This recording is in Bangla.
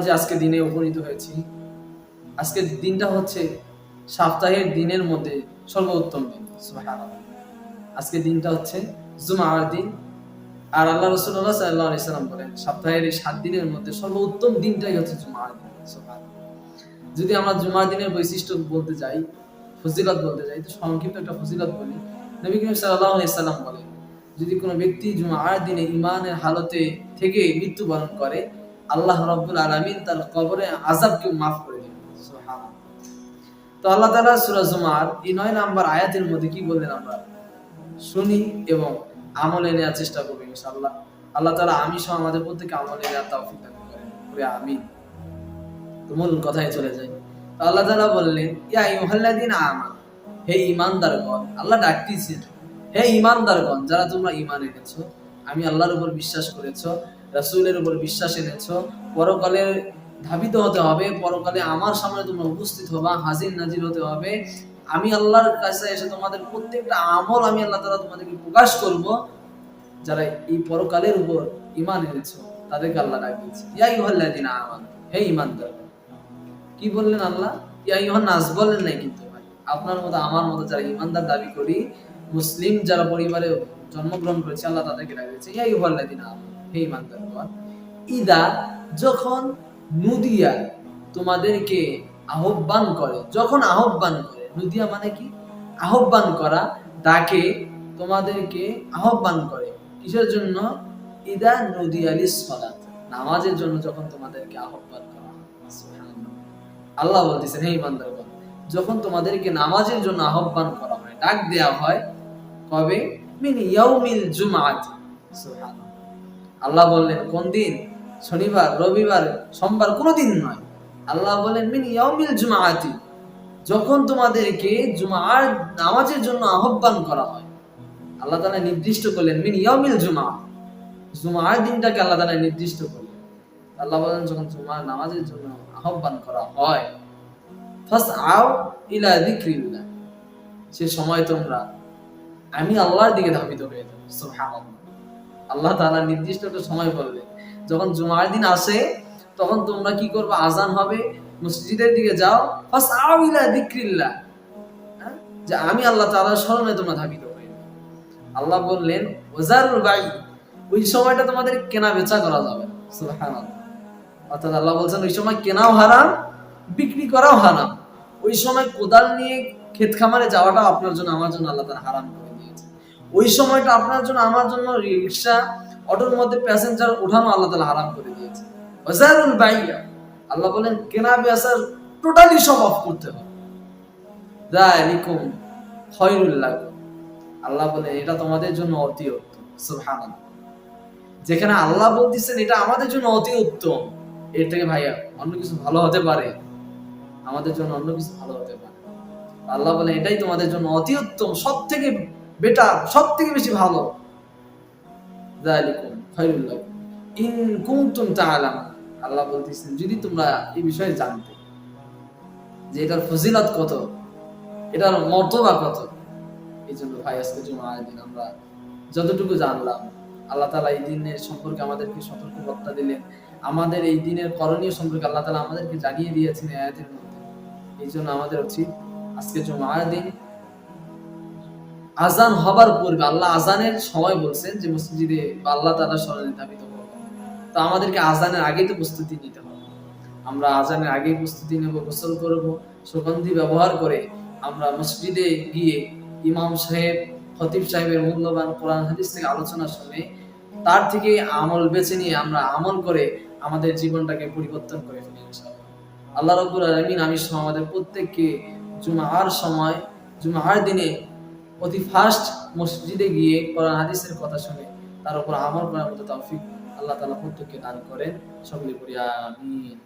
যে আজকে দিনে উপনীত হয়েছি, আজকের দিনটা হচ্ছে সপ্তাহের দিনের মধ্যে সর্বোত্তম দিন। সুবহানাল্লাহ। আজকের দিনটা হচ্ছে জুমার দিন। আর আল্লাহ রাসূলুল্লাহ সাল্লাল্লাহু আলাইহি সাল্লাম বলেন সপ্তাহের এই 7 দিনের মধ্যে সর্বোত্তম দিনটাই হচ্ছে জুমার দিন। সুবহানাল্লাহ। যদি আমরা জুমার দিনের বৈশিষ্ট্য বলতে যাই, ফজিলত বলতে যাই, তো সংক্ষিপ্ত একটা ফজিলত বলি। নবী করিম সাল্লাল্লাহু আলাইহি সাল্লাম বলেন, যদি কোনো ব্যক্তি জুমার দিনে ঈমানের হালতে থেকে মৃত্যুবরণ করে, আল্লাহ রাব্বুল আলামিন তার কবরে আযাবকে মাফ করে দিবেন। সুবহানাল্লাহ। তো আল্লাহ তাআলা সূরা জুমার এই 9 নাম্বার আয়াতের মধ্যে কি বললেন আমরা শুনি এবং আমলে নেওয়ার চেষ্টা করব ইনশাআল্লাহ। আল্লাহ তাআলা আমি সহ আমাদের প্রত্যেককে আমলে নেওয়ার তৌফিক দান করেন। আমিন। তো মূল কথায় চলে যাই। তো আল্লাহ তাআলা বললেন, ইয়া আইয়ুহাল্লাযীনা আমানু, হে ঈমানদারগণ, আল্লাহ ডাকতেছেন, হে ঈমানদারগণ, যারা তোমরা ঈমান এনেছো, আমি আল্লাহর উপর বিশ্বাস করেছো, রাসূলের উপর বিশ্বাস এনেছো, পরকালে ধাবিত হতে হবে, পরকালে আমার সামনে তোমরা উপস্থিত হবা, হাজির নাজির হতে হবে। আমি আল্লাহর কাছে এসে তোমাদের প্রত্যেকটা আমল আমি আল্লাহ তাআলা তোমাদেরকে প্রকাশ করব। যারা এই পরকালের উপর ঈমান এনেছো তাদেরকে আল্লাহ ডাক দিয়েছে, ইয়া আইয়ুহাল্লাযীনা আমানু, হে ঈমানদারগণ। কি বললেন আল্লাহ? ইয়া আইয়ুহান নাস বলেন নাই কিন্তু ভাই। আপনার মতো আমার মতো যারা ঈমানদার দাবি করি, মুসলিম যারা পরিবারে জন্মগ্রহণ করেছে, আল্লাহ তাদেরকে ডাক দিয়েছে, ইয়া আইয়ুহাল্লাযীনা আমানু, হে ঈমানদারগণ। ইদা, যখন, নুদিয়া, তোমাদেরকে আহ্বান করে, যখন আহ্বান করে, নুদিয়া মানে কি? আহ্বান করা, ডাকে, তোমাদেরকে আহ্বান করে কিসের জন্য? ইদা নুদিয়া লিস-সালাত, নামাজের জন্য যখন তোমাদেরকে আহ্বান করা হয়। সুবহানাল্লাহ। আল্লাহ বলতেছেন, হে ঈমানদারগণ, যখন তোমাদেরকে নামাজের জন্য আহ্বান করা হয়, ডাক দেয়া হয়, কবে? মিন ইয়াউমিল জুমআতি। সুবহানাল্লাহ। আল্লাহ বললেন কোন দিন? শনিবার, রবিবার, সোমবার, কোনো দিন নয়। আল্লাহ বলেন মিন ইয়াউমিল জুমআতি, যখন তোমাদেরকে জুমার নামাজের জন্য আহ্বান করা হয়। আল্লাহ তাআলা নির্দিষ্ট করলেন মিন ইয়াউমিল জুমআ, জুমার দিনটাকে আল্লাহ তাআলা নির্দিষ্ট করলেন। আল্লাহ বলেন যখন জুমার নামাজের জন্য আহ্বান করা হয়, ফাসআউ ইলা যিকরিল্লাহ, সে সময় তোমরা আমি আল্লাহর দিকে ধাবিত হয়ে যাও। সুবহানাল্লাহ। আল্লাহ তাআলা নির্দিষ্ট একটা সময় বললেন, যখন জুমার দিন আসে তখন তোমরা কি করবে? আজান হবে, মসজিদের দিকে যাও, ফাসআউ ইলা যিকরিল্লাহ, যে আমি আল্লাহ তাআলার স্মরণে তোমরা ধাবিত হয়ে যাও। আল্লাহ বললেন ওয়াজারুল বাই, ওই সময়টা তোমাদের কেনা বেচা করা যাবে না। সুবহানাল্লাহ। অর্থাৎ আল্লাহ বলছেন ওই সময় কেনাও হারাম, বিক্রি করাও হারাম। ওই সময় কোদাল নিয়ে ক্ষেত খামারে যাওয়াটা আপনার জন্য আমার জন্য আল্লাহ তাআলা হারাম করে দিয়েছে। ওই সময়টা আপনার জন্য আমার জন্য রিকশা, অটোর মধ্যে প্যাসেঞ্জার ওঠানো আল্লাহ তাআলা হারাম করে দিয়েছে। ওয়াজারুল বাইয়া, আল্লাহ বলেন কেনা বেচার টোটালি সব অফ করতে হবে। যালিকুম খায়রুল লাকুম, আল্লাহ বলেন এটা তোমাদের জন্য অতি উত্তম। সুবহানাল্লাহ। যেখানে আল্লাহ বলতেছেন এটা আমাদের জন্য অতি উত্তম, এর থেকে ভাইয়া অন্য কিছু ভালো হতে পারে? আমাদের জন্য অন্য কিছু ভালো হতে পারে? আল্লাহ বলেন এটাই তোমাদের জন্য অতি উত্তম, সবথেকে বেটার, সবথেকে বেশি ভালো। যালিকুম খায়রুল লাকুম ইন কুনতুম তা'লামুন, আল্লাহ বলতেছেন যদি তোমরা এই বিষয়ে জানতে যে এটার ফজিলত কত, এটার মর্তবা কত। এই জন্য ভাই আজকে জুমার দিন আমরা যতটুকু জানলাম, আল্লাহ তাআলা এই দিনের সম্পর্কে আমাদেরকে সতর্কবার্তা দিলেন, আমাদের এই দিনের করণীয় সম্পর্কে আল্লাহ তাআলা আমাদেরকে জানিয়ে দিয়েছেন এই আয়াতের মধ্যে। এই জন্য আমাদের উচিত আজকে জুমার দিন আজান হবার পূর্বে, আল্লাহ আজানের সময় বলছেন যে মসজিদে বা আল্লাহ তাআলার স্মরণে ধাবিত হবো, তো আমাদেরকে আজানের আগেই তো প্রস্তুতি নিতে হবে। আমরা আজানের আগেই প্রস্তুতি নেব, গোসল করব, সুগন্ধি ব্যবহার করে আমরা মসজিদে গিয়ে ইমাম সাহেব, খতিব সাহেবের মূল্যবান কোরআন হাদিস থেকে আলোচনা শুনে তার থেকে আমল বেছে নিয়ে আমরা আমল করে আমাদের জীবনটাকে পরিবর্তন করে ফেলি ইনশাআল্লাহ। আল্লাহ রাব্বুল আলামিন আমি সহ আমাদের প্রত্যেককে জুমার সময়, জুমার দিনে অতি ফার্স্ট মসজিদে গিয়ে কোরআন হাদিসের কথা শুনে তার উপর আমল করার মতো তৌফিক আল্লাহ তাআলা প্রত্যেককে দান করেন। সকলে পড়ি আমিন।